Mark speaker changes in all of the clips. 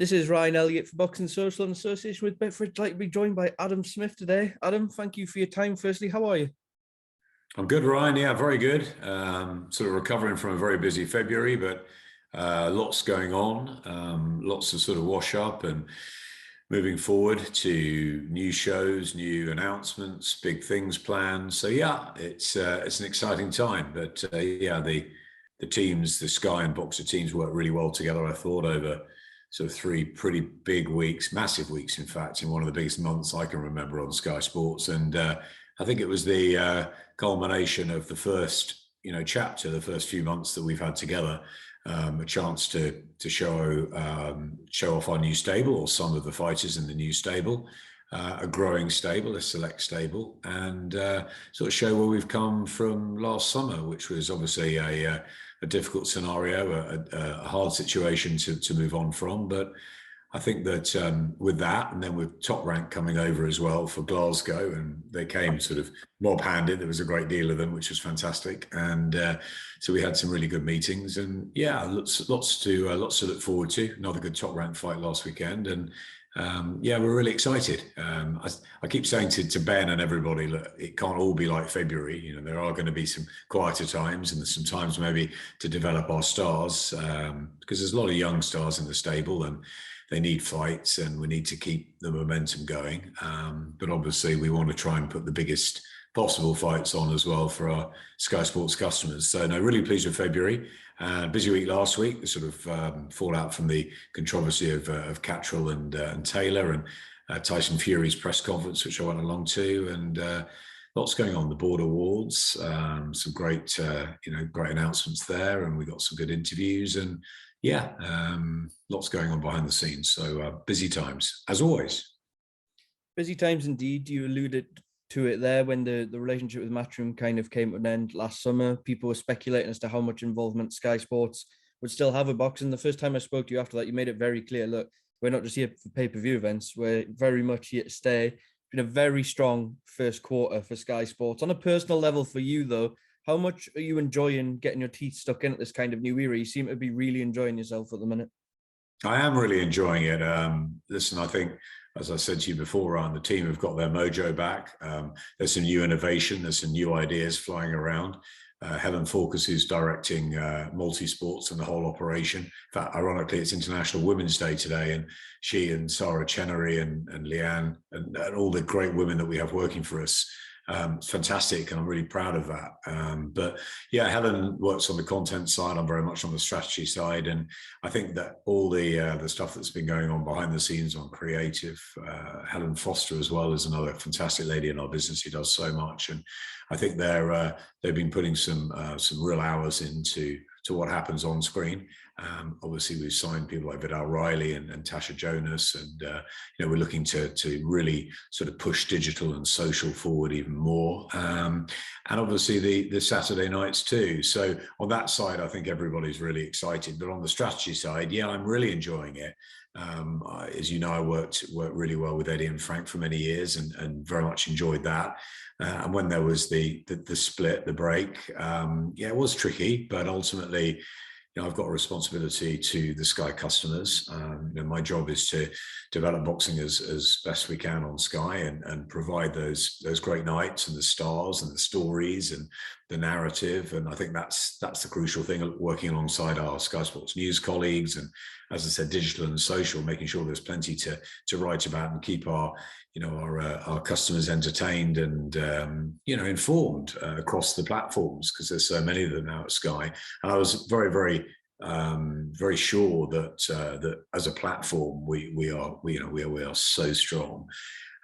Speaker 1: This is Ryan Elliott for Boxing Social in association with Betfred. I'd like to be joined by Adam Smith today. Adam, thank you for your time. Firstly, how are you?
Speaker 2: I'm good, Ryan. Yeah, very good. Sort of recovering from a very busy February, but lots going on. Lots to sort of wash up and moving forward to new shows, new announcements, big things planned. So yeah, it's an exciting time. But yeah, the teams, the Sky and Boxer teams work really well together. I thought over sort of 3 pretty big weeks, massive weeks, in fact, in one of the biggest months I can remember on Sky Sports. And I think it was the culmination of the first, chapter, the first few months that we've had together, a chance to show off our new stable, or some of the fighters in the new stable, a growing stable, a select stable, and sort of show where we've come from last summer, which was obviously a difficult scenario, a hard situation to move on from. But I think that with that, and then with Top Rank coming over as well for Glasgow, and they came sort of mob-handed. There was a great deal of them, which was fantastic, and so we had some really good meetings. And yeah, lots to look forward to. Another good Top Rank fight last weekend, and yeah, we're really excited. I keep saying to Ben and everybody, look, it can't all be like February. There are going to be some quieter times, and there's some times maybe to develop our stars, because there's a lot of young stars in the stable, and they need fights, and we need to keep the momentum going. But obviously, we want to try and put the biggest possible fights on as well for our Sky Sports customers. So, no, really pleased with February. Busy week last week, the sort of fallout from the controversy of Cattrall and Taylor, and Tyson Fury's press conference, which I went along to, and lots going on. The board awards, some great announcements there, and we got some good interviews, and yeah, lots going on behind the scenes. So busy times, as always.
Speaker 1: Busy times indeed. You alluded to it there when the relationship with Matchroom kind of came to an end last summer. People were speculating as to how much involvement Sky Sports would still have with boxing. The first time I spoke to you after that, you made it very clear, look, we're not just here for pay-per-view events. We're very much here to stay. It's been a very strong first quarter for Sky Sports. On a personal level for you, though, how much are you enjoying getting your teeth stuck in at this kind of new era? You seem to be really enjoying yourself at the minute.
Speaker 2: I am really enjoying it. Listen, I think, as I said to you before, Ryan, the team have got their mojo back. There's some new innovation. There's some new ideas flying around. Helen Fawkes, who's directing multi-sports and the whole operation. In fact, ironically, it's International Women's Day today, and she and Sarah Chenery and Leanne and all the great women that we have working for us, it's fantastic, and I'm really proud of that. But yeah, Helen works on the content side. I'm very much on the strategy side, and I think that all the stuff that's been going on behind the scenes on creative, Helen Foster as well is another fantastic lady in our business who does so much, and I think they've been putting some real hours into what happens on screen. Obviously, we've signed people like Vidal Riley and Tasha Jonas, and we're looking to really sort of push digital and social forward even more. And obviously the Saturday nights too. So on that side, I think everybody's really excited. But on the strategy side, yeah, I'm really enjoying it. As you know, I worked really well with Eddie and Frank for many years, and very much enjoyed that. And when there was the split, the break, yeah, it was tricky, but ultimately, I've got a responsibility to the Sky customers. My job is to develop boxing as best we can on Sky, and provide those great nights and the stars and the stories and the narrative. And I think that's the crucial thing, working alongside our Sky Sports News colleagues, and, as I said, digital and social, making sure there's plenty to write about and keep our customers entertained and informed across the platforms, because there's so many of them now at Sky. And I was very, very very sure that as a platform we are so strong,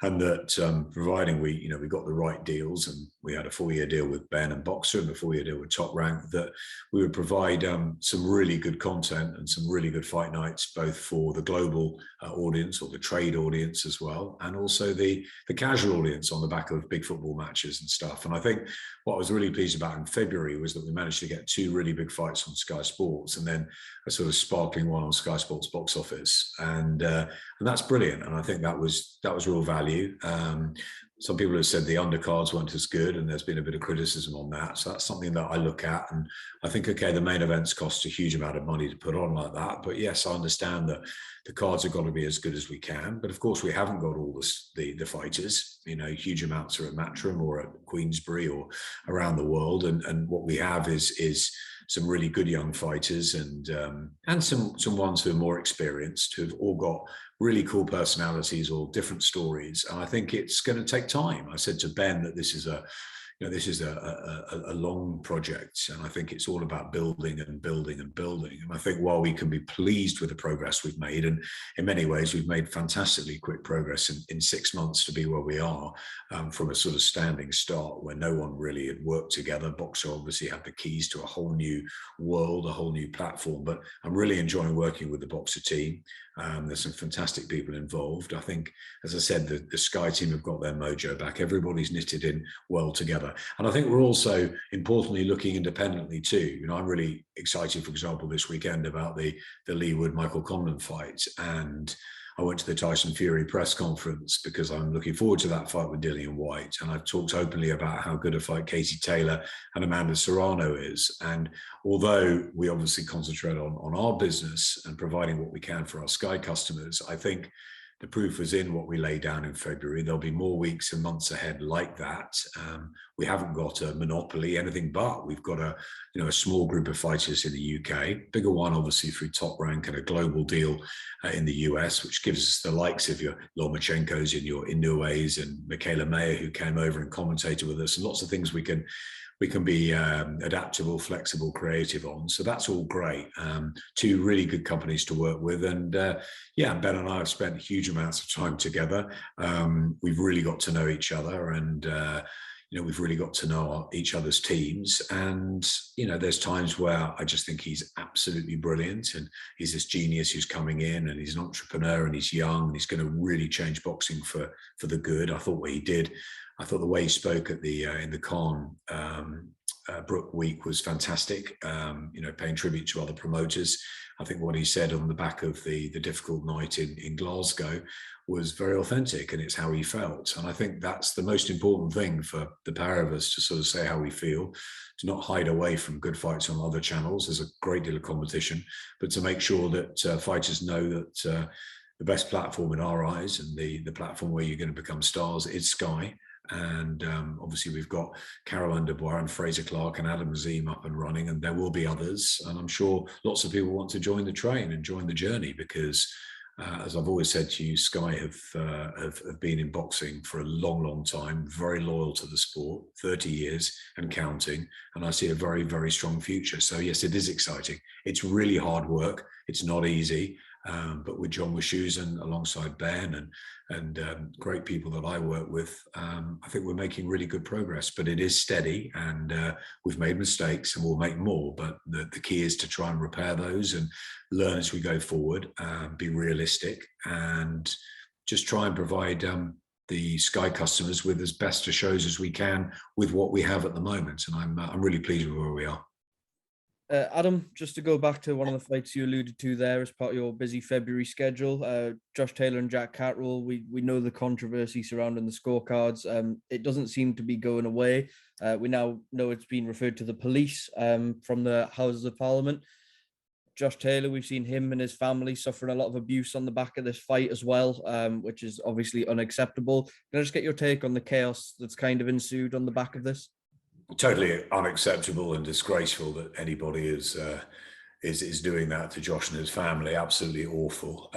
Speaker 2: and that providing we got the right deals, and we had a 4-year deal with Ben and Boxer and a 4-year deal with Top Rank, that we would provide some really good content and some really good fight nights, both for the global audience, or the trade audience as well, and also the casual audience on the back of big football matches and stuff. And I think what I was really pleased about in February was that we managed to get 2 really big fights on Sky Sports, and then a sort of sparkling one on Sky Sports box office, and that's brilliant. And I think that was real value. some people have said the undercards weren't as good, and there's been a bit of criticism on that. So that's something that I look at, and I think, okay, the main events cost a huge amount of money to put on like that. But yes, I understand that the cards have got to be as good as we can. But of course, we haven't got all the fighters. You know, huge amounts are at Matchroom or at Queensbury or around the world, and what we have is some really good young fighters and some ones who are more experienced, who've all got really cool personalities or different stories. And I think it's going to take time. I said to Ben that this is a long project, and I think it's all about building and building and building. And I think while we can be pleased with the progress we've made, and in many ways we've made fantastically quick progress in 6 months to be where we are, from a sort of standing start where no one really had worked together. Boxer obviously had the keys to a whole new world, a whole new platform. But I'm really enjoying working with the Boxer team. There's some fantastic people involved. I think, as I said, the Sky team have got their mojo back. Everybody's knitted in well together. And I think we're also importantly looking independently too. You know, I'm really excited, for example, this weekend about the Lee Wood-Michael Conlan fight. And I went to the Tyson Fury press conference because I'm looking forward to that fight with Dillian Whyte. And I've talked openly about how good a fight Katie Taylor and Amanda Serrano is. And although we obviously concentrate on our business and providing what we can for our Sky customers, I think the proof was in what we laid down in February. There'll be more weeks and months ahead like that. We haven't got a monopoly, anything but. We've got a small group of fighters in the UK, bigger one obviously through Top Rank and a global deal in the US, which gives us the likes of your Lomachenkos and your Inoues and Michaela Mayer, who came over and commentated with us, and lots of things we can be adaptable, flexible, creative on. So that's all great. Two really good companies to work with. And Ben and I have spent huge amounts of time together. We've really got to know each other, and we've really got to know each other's teams. And, there's times where I just think he's absolutely brilliant, and he's this genius who's coming in, and he's an entrepreneur, and he's young, and he's going to really change boxing for the good. I thought what he did, I thought the way he spoke at in the Khan-Brook week was fantastic. Paying tribute to other promoters. I think what he said on the back of the difficult night in Glasgow was very authentic, and it's how he felt. And I think that's the most important thing for the pair of us, to sort of say how we feel, to not hide away from good fights on other channels. There's a great deal of competition, but to make sure that fighters know that the best platform in our eyes, and the platform where you're going to become stars, is Sky. And obviously we've got Caroline Dubois and Fraser Clark and Adam Azim up and running, and there will be others. And I'm sure lots of people want to join the train and join the journey, because as I've always said to you, Sky have been in boxing for a long, long time, very loyal to the sport, 30 years and counting. And I see a very, very strong future. So yes, it is exciting. It's really hard work. It's not easy. But with John Wishoes and alongside Ben and great people that I work with, I think we're making really good progress. But it is steady, and we've made mistakes, and we'll make more. But the key is to try and repair those and learn as we go forward, be realistic, and just try and provide the Sky customers with as best a shows as we can with what we have at the moment. And I'm really pleased with where we are.
Speaker 1: Adam, just to go back to one of the fights you alluded to there as part of your busy February schedule, Josh Taylor and Jack Catterall, we know the controversy surrounding the scorecards. It doesn't seem to be going away. We now know it's been referred to the police from the Houses of Parliament. Josh Taylor, we've seen him and his family suffering a lot of abuse on the back of this fight as well, which is obviously unacceptable. Can I just get your take on the chaos that's kind of ensued on the back of this?
Speaker 2: Totally unacceptable and disgraceful that anybody is doing that to Josh and his family. Absolutely awful.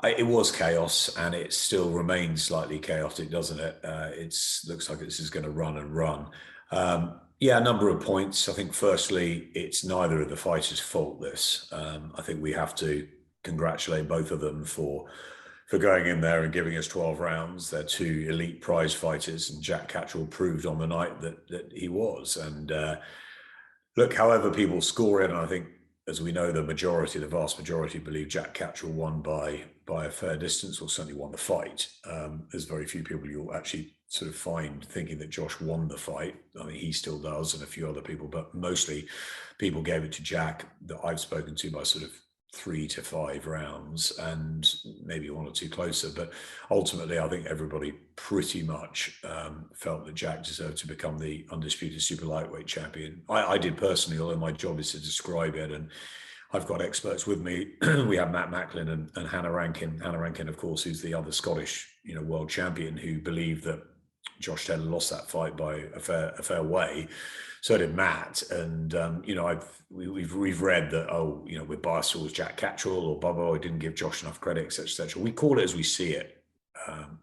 Speaker 2: It was chaos, and it still remains slightly chaotic, doesn't it? It looks like this is going to run and run. A number of points. I think firstly, it's neither of the fighters' fault, this. I think we have to congratulate both of them for going in there and giving us 12 rounds. They're two elite prize fighters, and Jack Catterall proved on the night that he was. And look, however people score it, and I think, as we know, the vast majority believe Jack Catterall won by a fair distance, or certainly won the fight. There's very few people you'll actually sort of find thinking that Josh won the fight. I mean, he still does, and a few other people, but mostly people gave it to Jack that I've spoken to by sort of 3 to 5 rounds and maybe 1 or 2 closer. But ultimately, I think everybody pretty much felt that Jack deserved to become the undisputed super lightweight champion. I did personally, although my job is to describe it, and I've got experts with me. We have Matt Macklin and Hannah Rankin. Hannah Rankin, of course, who's the other Scottish, world champion, who believed that Josh Taylor lost that fight by a fair way. So did Matt, and we've read that we're biased towards Jack Catterall, or Bubba, I didn't give Josh enough credit, etc. We call it as we see it.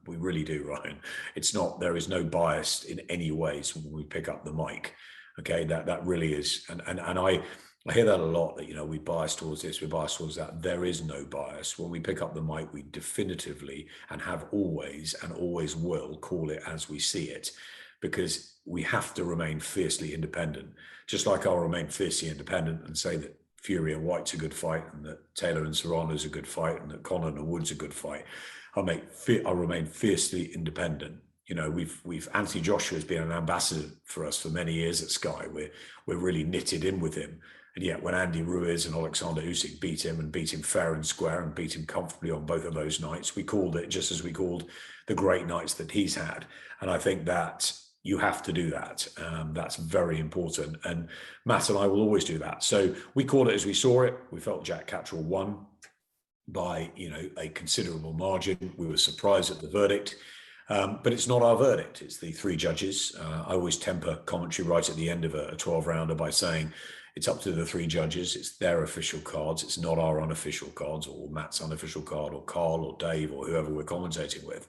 Speaker 2: We really do, Ryan. It's not, there is no bias in any ways when we pick up the mic. Okay, that really is, and I hear that a lot, that, we bias towards this, we bias towards that. There is no bias. When we pick up the mic, we definitively, and have always and always will, call it as we see it, because we have to remain fiercely independent. Just like I'll remain fiercely independent and say that Fury and White's a good fight, and that Taylor and Serrano's a good fight, and that Conor and Wood's a good fight. I'll remain fiercely independent. We've Anthony Joshua has been an ambassador for us for many years at Sky. We're really knitted in with him. And yet when Andy Ruiz and Alexander Usyk beat him fair and square, and beat him comfortably on both of those nights, we called it just as we called the great nights that he's had. And I think that you have to do that. That's very important. And Matt and I will always do that. So we called it as we saw it. We felt Jack Catterall won by, a considerable margin. We were surprised at the verdict. But it's not our verdict. It's the 3 judges. I always temper commentary right at the end of a 12-rounder by saying it's up to the 3 judges. It's their official cards. It's not our unofficial cards, or Matt's unofficial card, or Carl or Dave or whoever we're commentating with.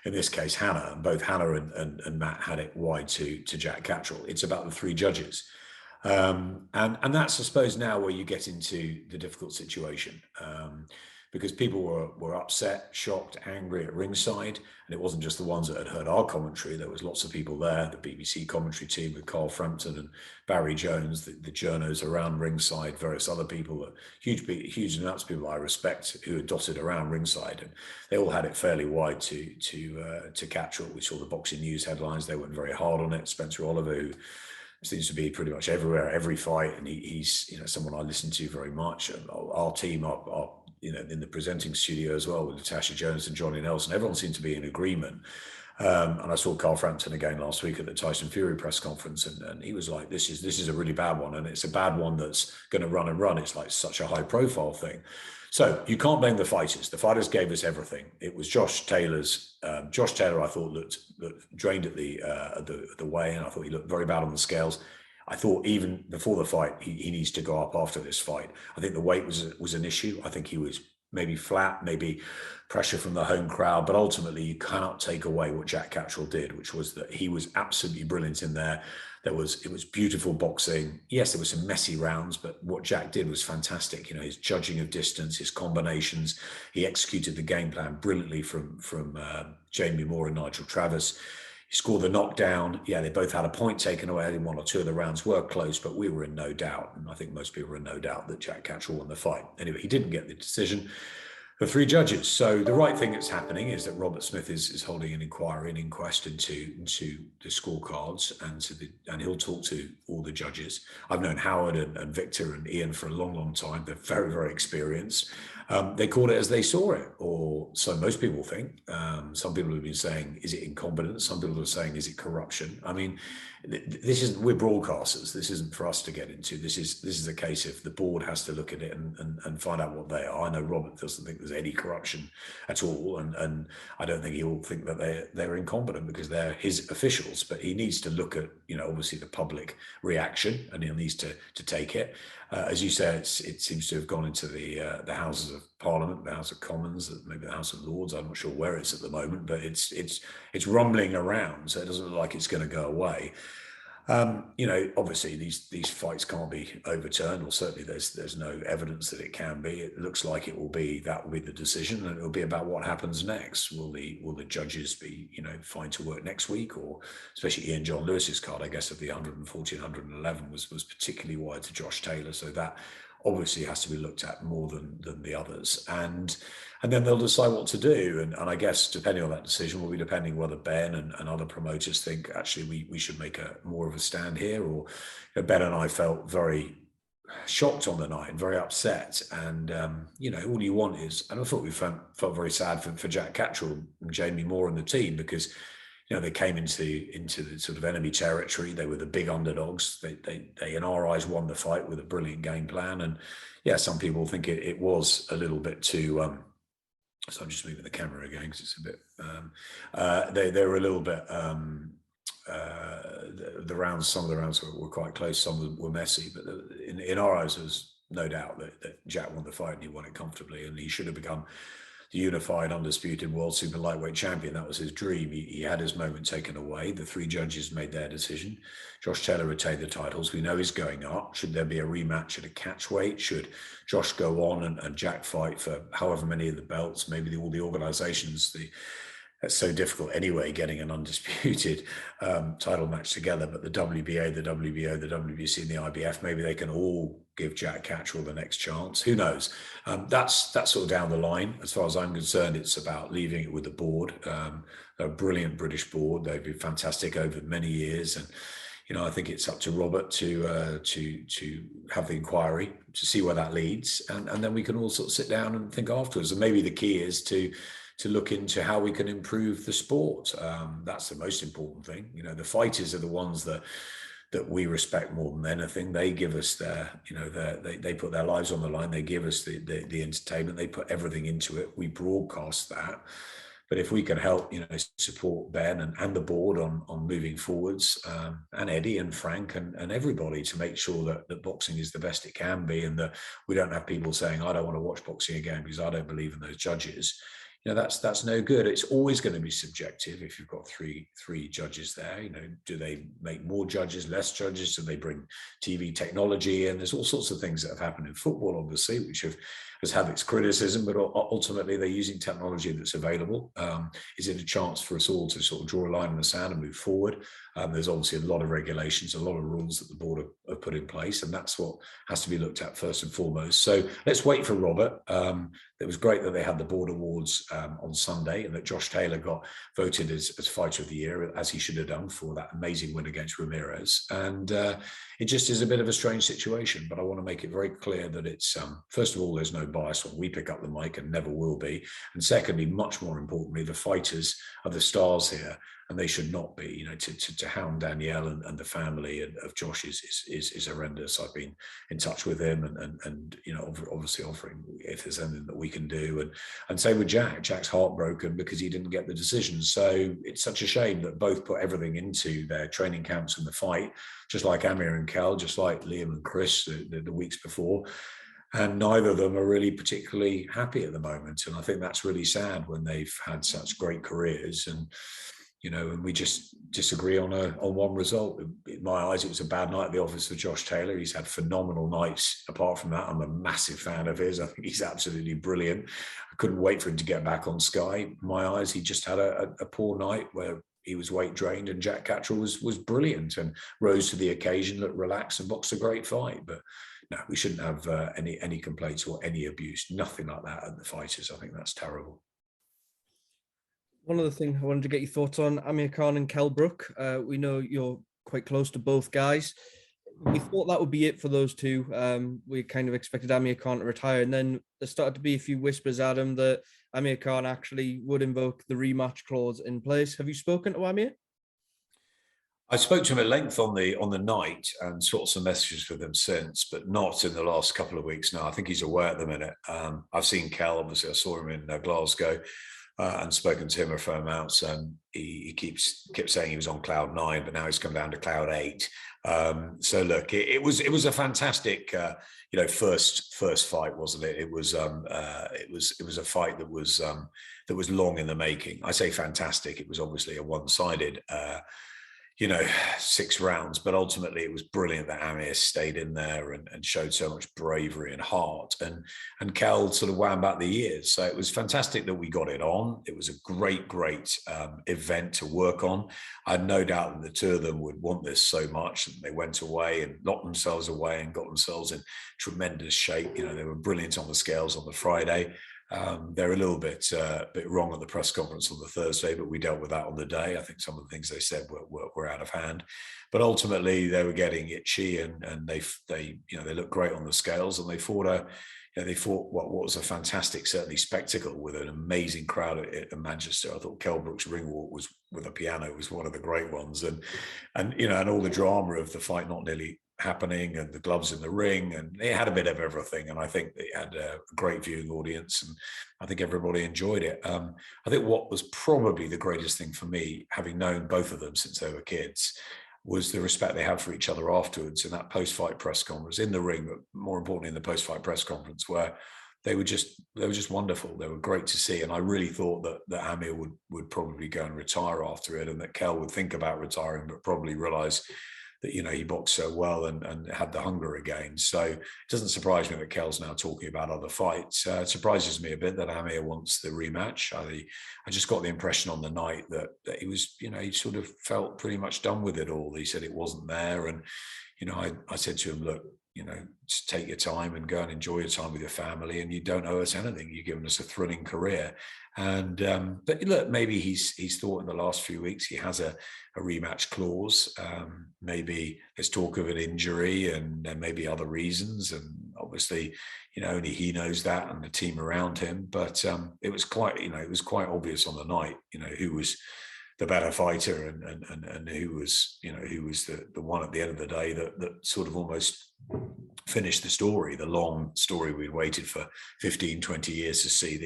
Speaker 2: In this case, Hannah, and both Hannah and Matt had it wide to Jack Catterall. It's about the 3 judges. And that's, I suppose, now where you get into the difficult situation. Because people were upset, shocked, angry at ringside. And it wasn't just the ones that had heard our commentary. There was lots of people there, the BBC commentary team with Carl Frampton and Barry Jones, the journos around ringside, various other people, huge amounts of people I respect who had dotted around ringside. And they all had it fairly wide to Catterall. We saw the Boxing News headlines. They went very hard on it. Spencer Oliver, who seems to be pretty much everywhere, every fight. And he's someone I listen to very much. And our team, our in the presenting studio as well, with Natasha Jones and Johnny Nelson, everyone seemed to be in agreement. And I saw Carl Frampton again last week at the Tyson Fury press conference, and he was like, this is a really bad one, and it's a bad one that's going to run and run. It's like such a high profile thing. So you can't blame the fighters. The fighters gave us everything. It was Josh Taylor's. Josh Taylor, I thought, looked drained at the weigh-in. I thought he looked very bad on the scales. I thought even before the fight, he needs to go up after this fight. I think the weight was an issue. I think he was maybe flat, maybe pressure from the home crowd, but ultimately you cannot take away what Jack Catterall did, which was that he was absolutely brilliant in there. It was beautiful boxing. Yes, there were some messy rounds, but what Jack did was fantastic. His judging of distance, his combinations, he executed the game plan brilliantly from Jamie Moore and Nigel Travis. He scored the knockdown. Yeah, they both had a point taken away. I think 1 or 2 of the rounds were close, but we were in no doubt. And I think most people were in no doubt that Jack Catterall won the fight. Anyway, he didn't get the decision. The 3 judges. So the right thing that's happening is that Robert Smith is holding an inquest into the scorecards, and he'll talk to all the judges. I've known Howard and Victor and Ian for a long, long time. They're very, very experienced. They called it as they saw it, or so most people think. Some people have been saying, is it incompetence? Some people are saying, is it corruption? I mean, we're broadcasters. This isn't for us to get into. This is a case of the board has to look at it and find out what they are. I know Robert doesn't think there's any corruption at all, and I don't think he'll think that they're incompetent because they're his officials. But he needs to look at obviously the public reaction, and he needs to take it. As you say, it seems to have gone into the Houses of Parliament, the House of Commons, maybe the House of Lords. I'm not sure where it's at the moment, but it's rumbling around, so it doesn't look like it's going to go away. Obviously these fights can't be overturned, or certainly there's no evidence that it can be. It looks like that will be the decision, and it'll be about what happens next. Will the judges be fine to work next week, or especially Ian John Lewis's card, I guess, of the 140 and 111 was particularly wide to Josh Taylor, so that obviously has to be looked at more than the others, and then they'll decide what to do. And I guess depending on that decision will be depending whether Ben and other promoters think actually we should make more of a stand here, or Ben and I felt very shocked on the night and very upset. And, all you want is, and I thought we felt very sad for Jack Cattrall and Jamie Moore and the team, because, they came into the sort of enemy territory. They were the big underdogs. They in our eyes, won the fight with a brilliant game plan. And yeah, some people think it was a little bit too, so I'm just moving the camera again because it's a bit, they were a little bit, some of the rounds were quite close, some of them were messy, but in our eyes, there's no doubt that Jack won the fight and he won it comfortably, and he should have become the unified, undisputed world super lightweight champion. That was his dream. He had his moment taken away. The three judges made their decision. Josh Taylor retained the titles. We know he's going up. Should there be a rematch at a catch weight? Should Josh go on and Jack fight for however many of the belts? Maybe all the organizations, that's so difficult anyway, getting an undisputed title match together. But the WBA, the WBO, the WBC, and the IBF, maybe they can all give Jack Cattrall the next chance. Who knows? That's sort of down the line. As far as I'm concerned, it's about leaving it with the board. A brilliant British board. They've been fantastic over many years, and I think it's up to Robert to have the inquiry to see where that leads, and then we can all sort of sit down and think afterwards. And maybe the key is to look into how we can improve the sport. That's the most important thing. The fighters are the ones that we respect more than anything. They give us they put their lives on the line. They give us the entertainment. They put everything into it. We broadcast that. But if we can help, support Ben and the board on moving forwards, and Eddie and Frank and everybody, to make sure that boxing is the best it can be, and that we don't have people saying, I don't want to watch boxing again because I don't believe in those judges. That's no good. It's always going to be subjective if you've got three judges there. Do they make more judges, less judges? Do they bring TV technology in? There's all sorts of things that have happened in football, obviously, which has had its criticism, but ultimately they're using technology that's available. Is it a chance for us all to sort of draw a line in the sand and move forward? There's obviously a lot of regulations, a lot of rules that the board have put in place, and that's what has to be looked at first and foremost. So let's wait for Robert. It was great that they had the board awards on Sunday, and that Josh Taylor got voted as Fighter of the Year, as he should have done, for that amazing win against Ramirez. And it just is a bit of a strange situation, but I want to make it very clear that it's, first of all, there's no bias when we pick up the mic, and never will be. And secondly, much more importantly, the fighters are the stars here, and they should not be. To hound Danielle and the family of Josh is horrendous. I've been in touch with him, and obviously offering if there's anything that we can do, and same with Jack. Jack's heartbroken because he didn't get the decision. So it's such a shame that both put everything into their training camps and the fight, just like Amir and Kel, just like Liam and Chris the weeks before. And neither of them are really particularly happy at the moment. And I think that's really sad when they've had such great careers, and we just disagree on one result. In my eyes, it was a bad night at the office for Josh Taylor. He's had phenomenal nights. Apart from that, I'm a massive fan of his. I think he's absolutely brilliant. I couldn't wait for him to get back on Sky. In my eyes, he just had a poor night where he was weight drained, and Jack Cattrall was brilliant and rose to the occasion, looked relaxed, and boxed a great fight. But no, we shouldn't have any complaints or any abuse. Nothing like that at the fighters. I think that's terrible.
Speaker 1: One other thing I wanted to get your thoughts on, Amir Khan and Khan-Brook. We know you're quite close to both guys. We thought that would be it for those two. We kind of expected Amir Khan to retire, and then there started to be a few whispers, Adam, that Amir Khan actually would invoke the rematch clause in place. Have you spoken to Amir?
Speaker 2: I spoke to him at length on the night and swapped some messages with him since, but not in the last couple of weeks. No, I think he's away at the minute. I've seen Cal, obviously. I saw him in Glasgow. And spoken to him a fair amount, and he kept saying he was on cloud 9, but now he's come down to cloud 8. So look, it was a fantastic, first fight, wasn't it? It was a fight that was long in the making. I say fantastic. It was obviously a one-sided 6 rounds, but ultimately it was brilliant that Amir stayed in there and showed so much bravery and heart, and Cal sort of wound back the years. So it was fantastic that we got it on. It was a great event to work on. I had no doubt that the two of them would want this so much, and they went away and locked themselves away and got themselves in tremendous shape. They were brilliant on the scales on the Friday. They're a little bit wrong at the press conference on the Thursday, but we dealt with that on the day. I think some of the things they said were out of hand, but ultimately they were getting itchy, and they looked great on the scales, and they fought what was a fantastic, certainly, spectacle with an amazing crowd at Manchester. I thought Khan-Brook's ring walk was with a piano was one of the great ones, and all the drama of the fight not nearly happening, and the gloves in the ring, and it had a bit of everything. And I think it had a great viewing audience, and I think everybody enjoyed it. I think what was probably the greatest thing for me, having known both of them since they were kids, was the respect they had for each other afterwards in that post-fight press conference, in the ring, but more importantly in the post-fight press conference, where they were just wonderful. They were great to see, and I really thought that Amir would probably go and retire after it, and that Kel would think about retiring, but probably realise that he boxed so well and had the hunger again. So it doesn't surprise me that Kel's now talking about other fights. It surprises me a bit that Amir wants the rematch. I just got the impression on the night that he was, he sort of felt pretty much done with it all. He said it wasn't there, and I said to him, look, just take your time and go and enjoy your time with your family, and you don't owe us anything. You've given us a thrilling career. And but look, maybe he's thought in the last few weeks he has a rematch clause. Maybe there's talk of an injury, and there may be other reasons, and obviously only he knows that, and the team around him. But it was quite obvious on the night who was the better fighter, and who was the one at the end of the day that sort of almost finished the story, the long story we'd waited for 15, 20 years to see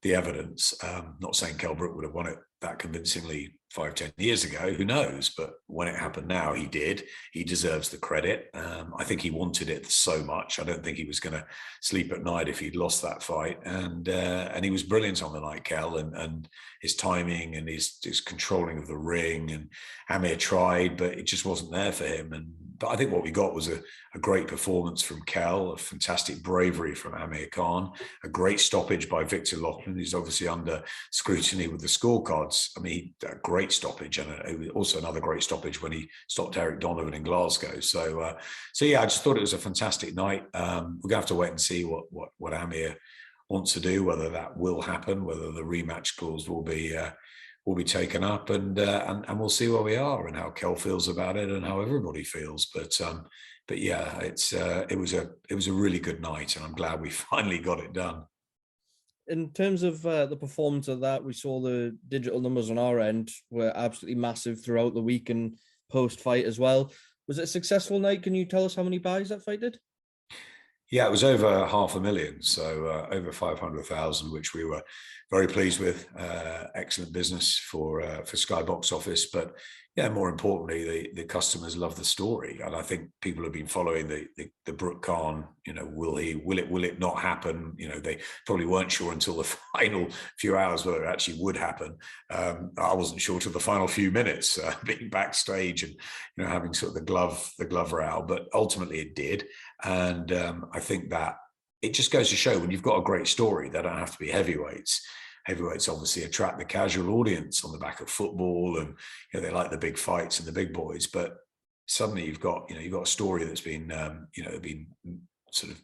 Speaker 2: the evidence. Not saying Khan-Brook would have won it that convincingly 5, 10 years ago, who knows? But when it happened now, he did. He deserves the credit. I think he wanted it so much. I don't think he was going to sleep at night if he'd lost that fight. And he was brilliant on the night, Kel, and his timing and his controlling of the ring. And Amir tried, but it just wasn't there for him. But I think what we got was a great performance from Kel, a fantastic bravery from Amir Khan, a great stoppage by Victor Lachlan, who's obviously under scrutiny with the scorecards. I mean, a great stoppage, and also another great stoppage when he stopped Eric Donovan in Glasgow. So yeah, I just thought it was a fantastic night. We're gonna have to wait and see what Amir wants to do, whether that will happen, whether the rematch clause will be taken up, and we'll see where we are and how Kel feels about it and how everybody feels. But yeah, it was a really good night, and I'm glad we finally got it done.
Speaker 1: In terms of the performance of that, we saw the digital numbers on our end were absolutely massive throughout the week and post-fight as well. Was it a successful night? Can you tell us how many buys that fight did?
Speaker 2: Yeah, it was over 500,000, so over 500,000, which we were very pleased with. Excellent business for Sky Box Office, but yeah, more importantly, the customers love the story, and I think people have been following the Brook Khan. Will it not happen? They probably weren't sure until the final few hours whether it actually would happen. I wasn't sure till the final few minutes, being backstage and having sort of the glove row, but ultimately it did, and I think that it just goes to show when you've got a great story, they don't have to be heavyweights. Heavyweights obviously attract the casual audience on the back of football, and they like the big fights and the big boys. But suddenly you've got a story that's been been sort of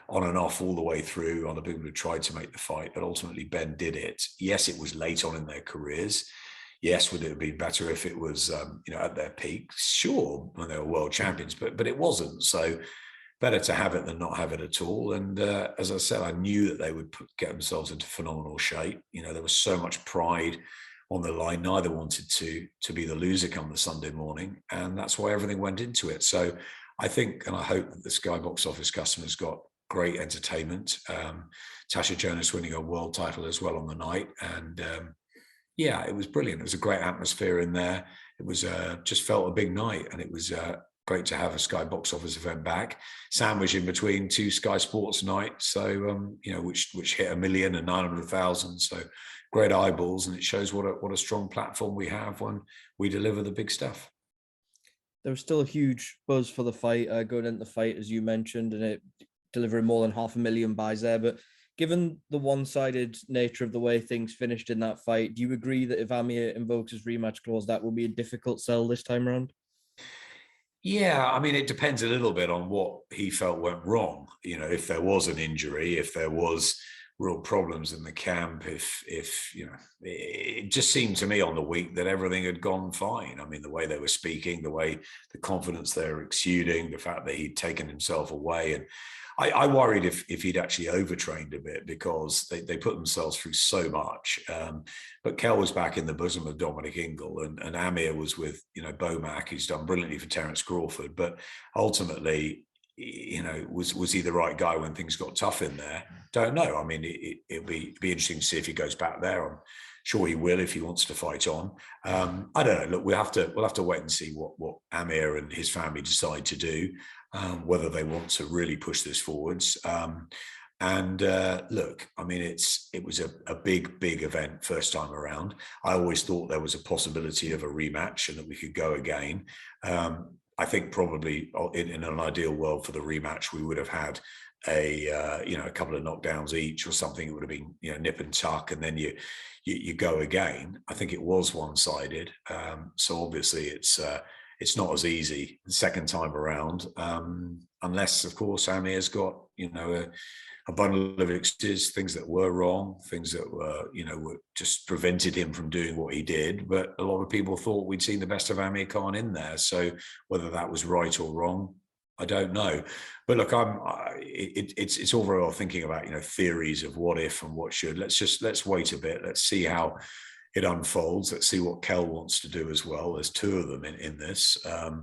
Speaker 2: on and off all the way through on the people who tried to make the fight, but ultimately Ben did it. Yes, it was late on in their careers. Yes, would it have been better if it was at their peak? Sure, when they were world champions, but it wasn't. So better to have it than not have it at all. And as I said, I knew that they would get themselves into phenomenal shape. There was so much pride on the line. Neither wanted to be the loser come the Sunday morning, and that's why everything went into it. So I think, and I hope that the Sky Box Office customers got great entertainment. Tasha Jonas winning a world title as well on the night, and yeah, it was brilliant. It was a great atmosphere in there. It was just felt a big night, and it was great to have a Sky Box Office event back, sandwiched in between 2 Sky Sports nights. So which hit 1,900,000. So great eyeballs, and it shows what a strong platform we have when we deliver the big stuff.
Speaker 1: There was still a huge buzz for the fight going into the fight, as you mentioned, and it delivering more than 500,000 buys there. But given the one-sided nature of the way things finished in that fight, do you agree that if Amir invokes his rematch clause, that will be a difficult sell this time around?
Speaker 2: Yeah, I mean, it depends a little bit on what he felt went wrong. If there was an injury, if there was real problems in the camp if you know, it just seemed to me on the week that everything had gone fine. I mean, the way they were speaking, the way, the confidence they were exuding, the fact that he'd taken himself away. And I worried if he'd actually overtrained a bit, because they put themselves through so much. But Kel was back in the bosom of Dominic Ingle, and Amir was with, you know, Bomac, who's done brilliantly for Terence Crawford. But ultimately, you know, was he the right guy when things got tough in there? Don't know. I mean, it'll be interesting to see if he goes back there. I'm sure he will if he wants to fight on. I don't know. Look, we'll have to wait and see what Amir and his family decide to do, whether they want to really push this forwards. Look, I mean, it was a big event first time around. I always thought there was a possibility of a rematch and that we could go again. I think probably in an ideal world for the rematch, we would have had a couple of knockdowns each or something. It would have been, you know, nip and tuck, and then you go again. I think it was one-sided. So obviously it's not as easy the second time around, unless, of course, Amir's got, you know, a bundle of excuses, things that were wrong, things that were, you know, were just prevented him from doing what he did. But a lot of people thought we'd seen the best of Amir Khan in there. So whether that was right or wrong, I don't know. But look, it's all very well thinking about, you know, theories of what if and what should. Let's wait a bit. Let's see how it unfolds. Let's see what Kel wants to do as well. There's two of them in this.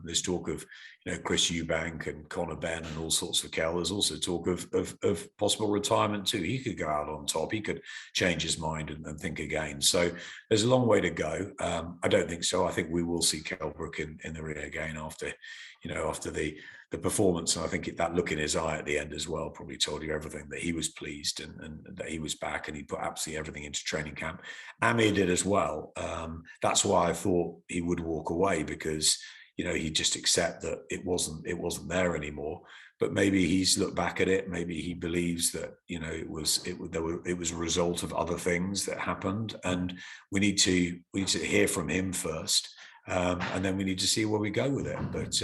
Speaker 2: There's talk of, you know, Chris Eubank and Conor Benn and all sorts for Kel. There's also talk of possible retirement too. He could go out on top. He could change his mind and think again. So there's a long way to go. I don't think so. I think we will see Khan-Brook in the ring again after the performance. And I think that look in his eye at the end as well probably told you everything, that he was pleased and that he was back and he put absolutely everything into training camp. Amir did as well. That's why I thought he would walk away, because, you know, he'd just accept that it wasn't there anymore. But maybe he's looked back at it. Maybe he believes that, you know, it was a result of other things that happened, and we need to hear from him first, and then we need to see where we go with it. But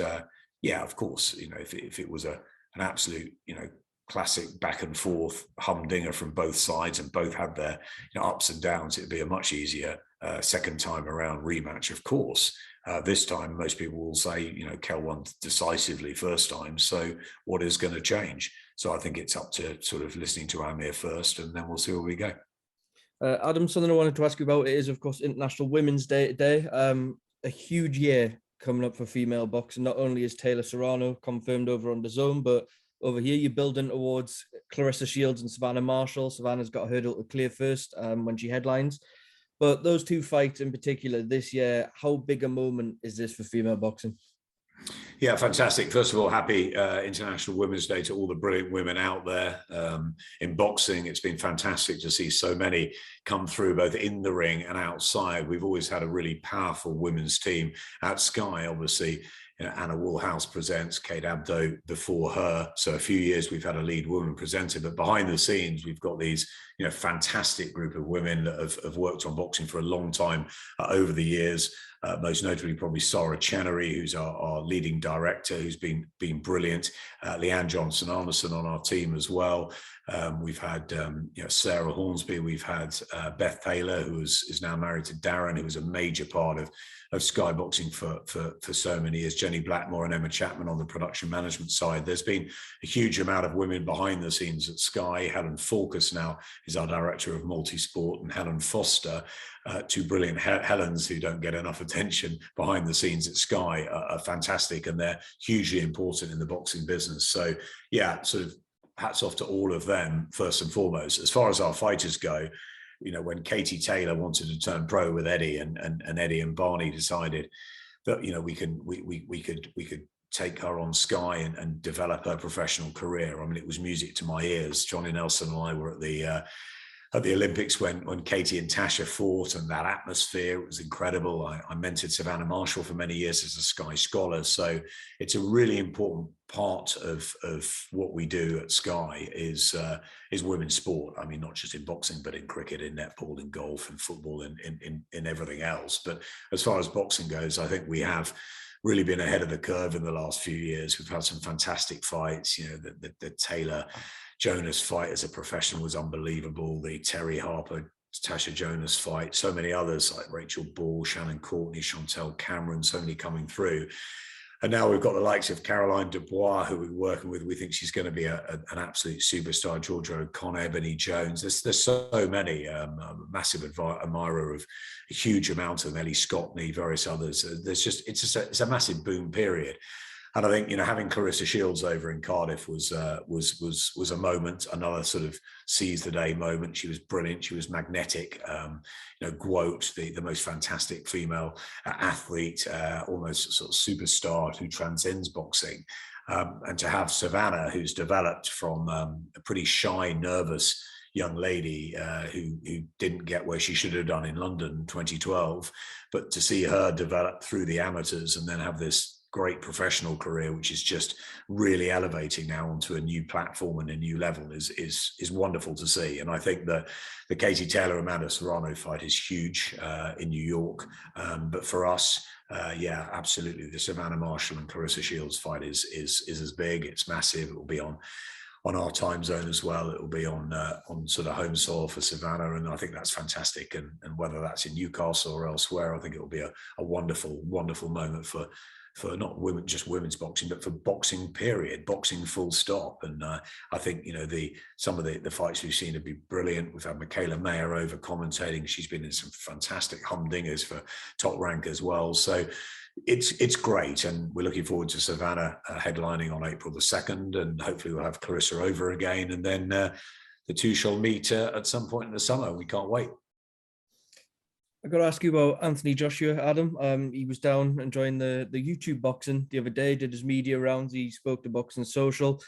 Speaker 2: yeah, of course, you know, if it was an absolute, you know, classic back and forth humdinger from both sides and both had their, you know, ups and downs, it'd be a much easier second time around rematch, of course. This time, most people will say, you know, Kel won decisively first time. So what is going to change? So I think it's up to sort of listening to Amir first, and then we'll see where we go.
Speaker 1: Adam, something I wanted to ask you about is, of course, International Women's Day today. A huge year coming up for female boxing. Not only is Taylor Serrano confirmed over on DAZN, but over here you're building towards Clarissa Shields and Savannah Marshall. Savannah's got a hurdle to clear first when she headlines. But those two fights in particular this year, how big a moment is this for female boxing?
Speaker 2: Yeah, fantastic. First of all, happy International Women's Day to all the brilliant women out there in boxing. It's been fantastic to see so many come through, both in the ring and outside. We've always had a really powerful women's team at Sky, obviously. You know, Anna Woolhouse presents, Kate Abdo before her. So a few years we've had a lead woman presenter, but behind the scenes, we've got these, you know, fantastic group of women that have worked on boxing for a long time over the years. Most notably, probably Sarah Chenery, who's our leading director, who's been brilliant. Leanne Johnson-Arneson on our team as well. We've had you know, Sarah Hornsby. We've had Beth Taylor, who is now married to Darren, who was a major part of Sky Boxing for so many years. Jenny Blackmore and Emma Chapman on the production management side. There's been a huge amount of women behind the scenes at Sky. Helen Falkus now is our director of multi-sport, and Helen Foster, two brilliant Helens who don't get enough attention behind the scenes at Sky, are fantastic, and they're hugely important in the boxing business. So yeah, sort of hats off to all of them first and foremost. As far as our fighters go, you know, when Katie Taylor wanted to turn pro with Eddie, and Eddie and Barney decided that, you know, we could take her on Sky and develop her professional career. I mean, it was music to my ears. Johnny Nelson and I were at the Olympics when Katie and Tasha fought, and that atmosphere, it was incredible. I mentored Savannah Marshall for many years as a Sky scholar. So it's a really important part of what we do at Sky is women's sport. I mean, not just in boxing, but in cricket, in netball, in golf, in football, in everything else. But as far as boxing goes, I think we have really been ahead of the curve in the last few years. We've had some fantastic fights. You know, the Taylor Jonas fight as a professional was unbelievable. The Terry Harper Tasha Jonas fight, so many others like Rachel Ball, Shannon Courtney, Chantel Cameron, so many coming through. And now we've got the likes of Caroline Dubois, who we're working with. We think she's going to be an absolute superstar. Georgia O'Connor, Ebony Jones. There's so many. Massive admirer of a huge amount of Ellie Scottney, various others. It's a massive boom period. And I think, you know, having Clarissa Shields over in Cardiff was a moment, another sort of seize the day moment. She was brilliant. She was magnetic. You know, Gwoat, the most fantastic female athlete, almost sort of superstar who transcends boxing. And to have Savannah, who's developed from a pretty shy, nervous young lady who didn't get where she should have done in London 2012, but to see her develop through the amateurs and then have this great professional career, which is just really elevating now onto a new platform and a new level, is wonderful to see. And I think that the Katie Taylor Amanda Serrano fight is huge in New York, but for us, yeah, absolutely, the Savannah Marshall and Clarissa Shields fight is as big. It's massive. It will be on our time zone as well. It will be on sort of home soil for Savannah, and I think that's fantastic. And whether that's in Newcastle or elsewhere, I think it will be a wonderful moment for not just women's boxing, but for boxing period, boxing full stop. And I think, you know, some of the fights we've seen have been brilliant. We've had Michaela Mayer over commentating. She's been in some fantastic humdingers for Top Rank as well. So it's great, and we're looking forward to Savannah headlining on April the 2nd, and hopefully we'll have Clarissa over again, and then the two shall meet at some point in the summer. We can't wait.
Speaker 1: I got to ask you about Anthony Joshua, Adam. He was down enjoying the YouTube boxing the other day, did his media rounds. He spoke to Boxing Social.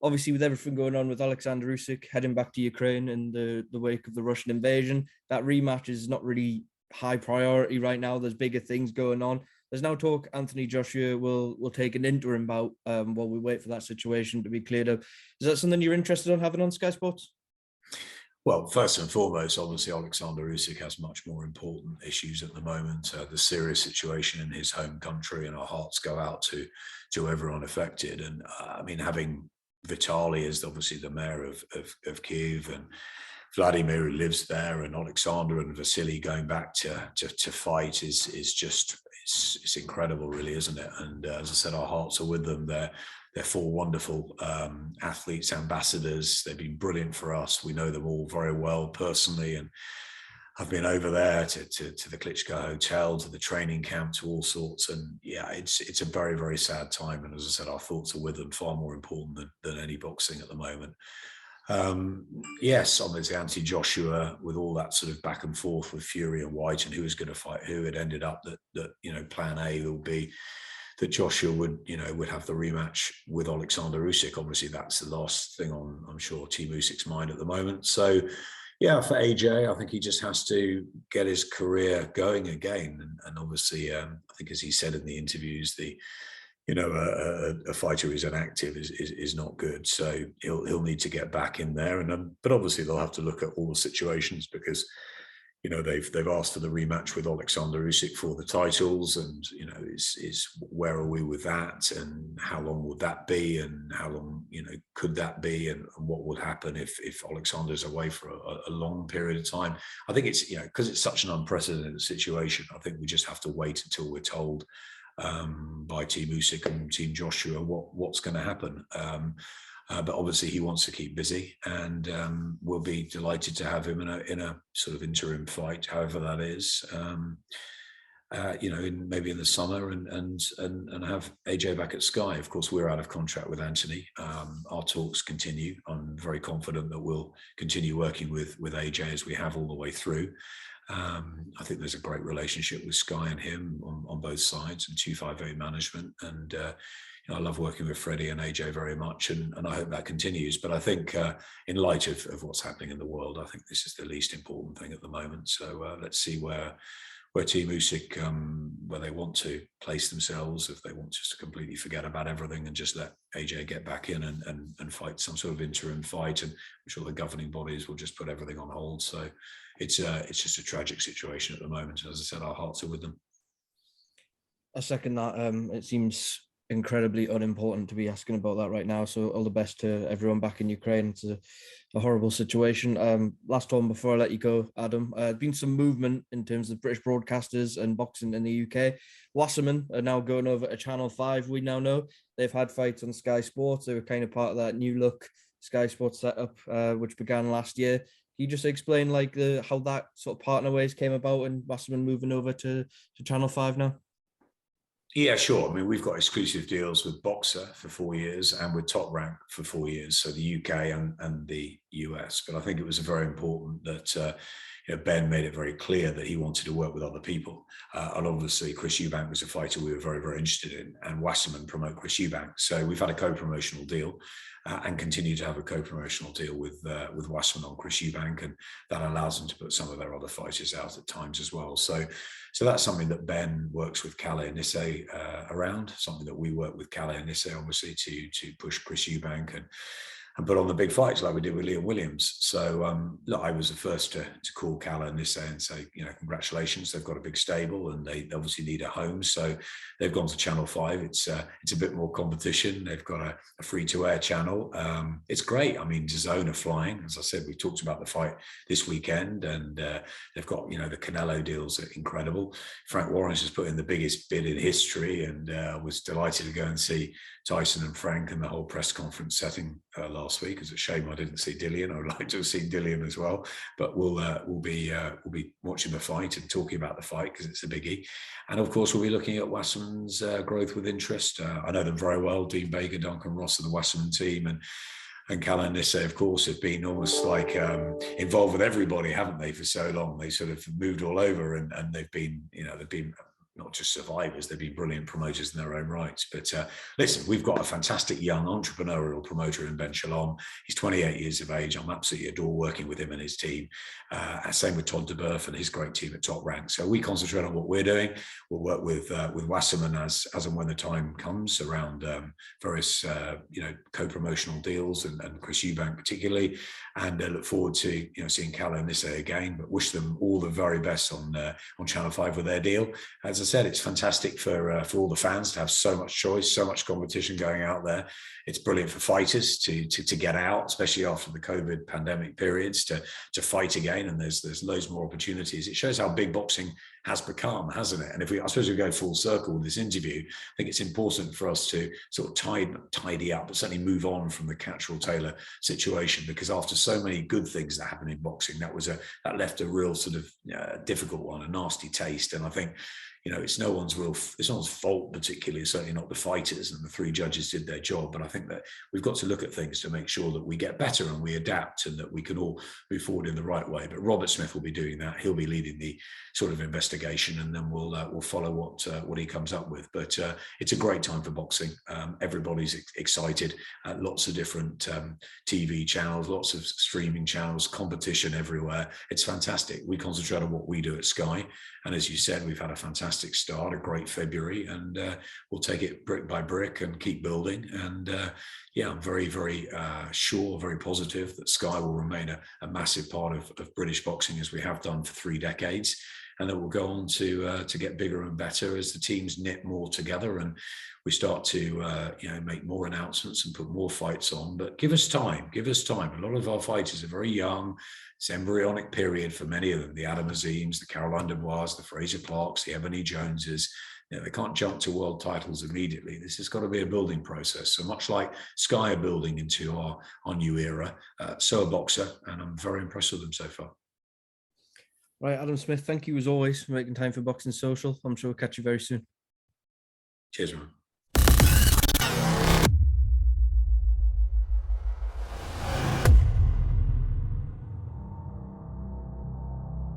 Speaker 1: Obviously, with everything going on with Alexander Usyk heading back to Ukraine in the wake of the Russian invasion, that rematch is not really high priority right now. There's bigger things going on. There's now talk Anthony Joshua will take an interim bout while we wait for that situation to be cleared up. Is that something you're interested in having on Sky Sports?
Speaker 2: Well, first and foremost, obviously, Alexander Usyk has much more important issues at the moment. The serious situation in his home country, and our hearts go out to everyone affected. And I mean, having Vitaly as obviously the mayor of Kiev, and Vladimir who lives there, and Alexander and Vasily going back to fight is just it's incredible, really, isn't it? And as I said, our hearts are with them. They're four wonderful athletes, ambassadors. They've been brilliant for us. We know them all very well personally, and I've been over there to the Klitschko Hotel, to the training camp, to all sorts. And yeah, it's a very, very sad time. And as I said, our thoughts are with them, far more important than any boxing at the moment. Yes, obviously Anthony Joshua, with all that sort of back and forth with Fury and White and who was going to fight who, it ended up that you know, plan A will be that Joshua would have the rematch with Alexander Usyk. Obviously, that's the last thing on, I'm sure, Team Usyk's mind at the moment. So, yeah, for AJ, I think he just has to get his career going again. And obviously, I think, as he said in the interviews, a fighter who's inactive is not good. So he'll need to get back in there. And but obviously, they'll have to look at all the situations, because you know, they've asked for the rematch with Alexander Usyk for the titles, and you know, is where are we with that, and how long would that be, and how long, you know, could that be, and what would happen if Alexander's away for a long period of time? I think it's, you know, because it's such an unprecedented situation, I think we just have to wait until we're told by Team Usyk and Team Joshua what's going to happen. But obviously he wants to keep busy, and we'll be delighted to have him in a sort of interim fight, however that is, you know, maybe in the summer, and have AJ back at Sky. Of course, we're out of contract with Anthony. Our talks continue. I'm very confident that we'll continue working with AJ as we have all the way through. I think there's a great relationship with Sky and him on both sides, and 258 management, and you know, I love working with Freddie and AJ very much, and I hope that continues. But I think in light of what's happening in the world, I think this is the least important thing at the moment. So let's see where Team Usyk, where they want to place themselves, if they want just to completely forget about everything and just let AJ get back in and fight some sort of interim fight. And I'm sure the governing bodies will just put everything on hold. So it's just a tragic situation at the moment. As I said, our hearts are with them.
Speaker 1: I second that. It seems incredibly unimportant to be asking about that right now. So all the best to everyone back in Ukraine. It's a horrible situation. Last one before I let you go, Adam. Been some movement in terms of British broadcasters and boxing in the UK. Wasserman are now going over to Channel 5. We now know they've had fights on Sky Sports. They were kind of part of that new look Sky Sports setup, which began last year. Can you just explain like how that sort of partner ways came about and Wasserman moving over to Channel 5 now?
Speaker 2: Yeah, sure. I mean, we've got exclusive deals with Boxer for 4 years and with Top Rank for 4 years, so the UK and the US. But I think it was very important that Ben made it very clear that he wanted to work with other people. And obviously, Chris Eubank was a fighter we were very, very interested in, and Wasserman promote Chris Eubank. So we've had a co-promotional deal and continue to have a co-promotional deal with Wasserman on Chris Eubank, and that allows them to put some of their other fighters out at times as well. So that's something that Ben works with Kalle Anisse around, something that we work with Kalle Anisse, obviously, to push Chris Eubank and put on the big fights like we did with Liam Williams. So look, I was the first to call Kalle Anisse and say, congratulations, they've got a big stable and they obviously need a home. So they've gone to Channel 5. It's a bit more competition. They've got a free-to-air channel. It's great. I mean, DAZN are flying. As I said, we talked about the fight this weekend, and they've got, the Canelo deals are incredible. Frank Warren's just put in the biggest bid in history, and was delighted to go and see Tyson and Frank and the whole press conference setting last week. It's a shame I didn't see Dillian. I would like to have seen Dillian as well, but we'll be watching the fight and talking about the fight because it's a biggie. And of course, we'll be looking at Wasserman's growth with interest. I know them very well. Dean Baker, Duncan Ross, and the Wasserman team, and Kalle Anisse, of course, have been almost like involved with everybody, haven't they, for so long? They sort of moved all over, and they've been not just survivors, they've been brilliant promoters in their own rights. But listen, we've got a fantastic young entrepreneurial promoter in Ben Shalom. He's 28 years of age. I'm absolutely adore working with him and his team. Same with Todd DeBurf and his great team at Top Rank. So we concentrate on what we're doing. We'll work with Wasserman as and when the time comes around various co-promotional deals and Chris Eubank particularly. And look forward to seeing Kalle Anisse again. But wish them all the very best on Channel 5 with their deal. As I said, it's fantastic for all the fans to have so much choice, so much competition going out there. It's brilliant for fighters to get out, especially after the COVID pandemic periods, to fight again. And there's loads more opportunities. It shows how big boxing has become, hasn't it? And I suppose we go full circle with this interview, I think it's important for us to sort of tidy up, but certainly move on from the Catchall Taylor situation, because after so many good things that happened in boxing, that left a real sort of difficult one, a nasty taste. And I think it's no one's fault particularly, certainly not the fighters, and the 3 judges did their job. But I think that we've got to look at things to make sure that we get better and we adapt and that we can all move forward in the right way. But Robert Smith will be doing that. He'll be leading the sort of investigation, and then we'll follow what he comes up with. But it's a great time for boxing. Everybody's excited. Lots of different TV channels, lots of streaming channels, competition everywhere. It's fantastic. We concentrate on what we do at Sky. And as you said, we've had a fantastic start, a great February, and we'll take it brick by brick and keep building. And I'm very, very sure, very positive that Sky will remain a massive part of British boxing, as we have done for 3 decades. And that will go on to get bigger and better as the teams knit more together and we start to make more announcements and put more fights on. But give us time. A lot of our fighters are very young. It's embryonic period for many of them. The Adam Azims, the Caroline Dubois, the Fraser Clarks, the Ebony Joneses. They can't jump to world titles immediately. This has got to be a building process. So much like Sky are building into our new era, so a Boxer, and I'm very impressed with them so far.
Speaker 1: Right, Adam Smith, thank you as always for making time for Boxing Social. I'm sure we'll catch you very soon.
Speaker 2: Cheers, man.